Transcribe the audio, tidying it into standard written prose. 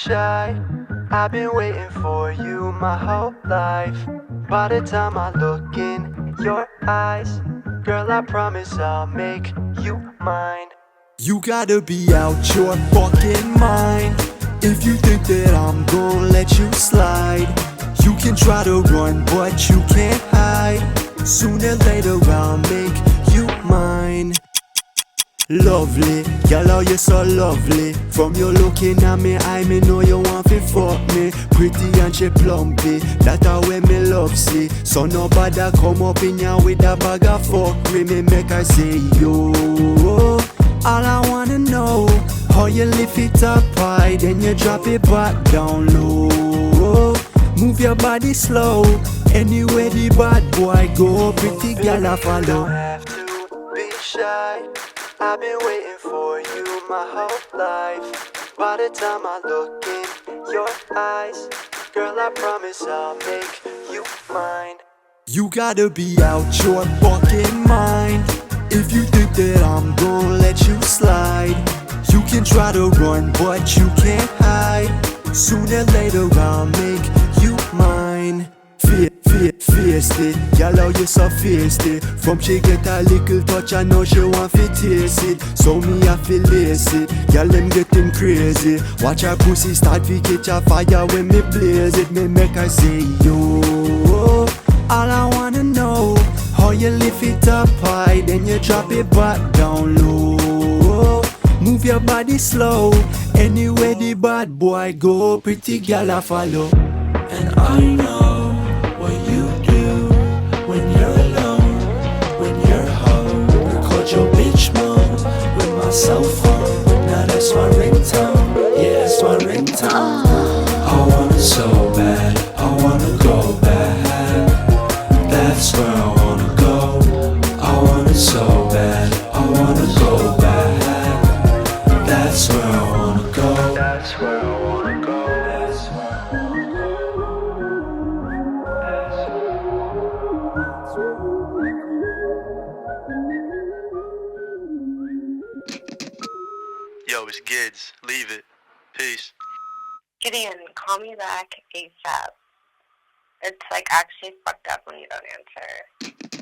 shy. I've been waiting for you my whole life. By the time I look in your eyes, girl, I promise I'll make you mine. You gotta be out your fucking mind if you think that I'm gonna let you slide. You can try to run, but you can't hide. Sooner or later I'll make you mine. Lovely, girl, how you so lovely. From you looking at me, I me know you want to fuck me. Pretty and she plumpy, that a way me love see. So nobody come up in ya with a bag of fuckery. Me make I say yo. All I wanna know, how you lift it up high, then you drop it back down low. Move your body slow, anywhere the bad boy go, pretty girl I follow. Don't have to be shy, I've been waiting for you my whole life. By the time I look in your eyes, girl, I promise I'll make you mine. You gotta be out your fucking mind if you think that I'm gonna let you slide. You can try to run, but you can't hide. Sooner or later I'll make you mine. Feisty, y'all how you so feisty. From she get a little touch, I know she want to taste it. So me I feel lazy, y'all them getting crazy. Watch her pussy start to catch a fire when me blaze it. Me make her say yo. All I wanna know, how you lift it up high, then you drop it back down low. Move your body slow, anywhere the bad boy go, pretty girl I follow. And I know what you do when you're alone, when you're home. Record your bitch mode with my cell phone. Now that's my ringtone, yeah, that's my ringtone. I want it so bad, I wanna go back. That's where I wanna go. I want it so bad, I wanna go back. That's where I wanna go. That's where I wanna go. That's where I wanna go. Yo, it's Gids. Leave it. Peace. Gideon, call me back ASAP. It's like actually fucked up when you don't answer.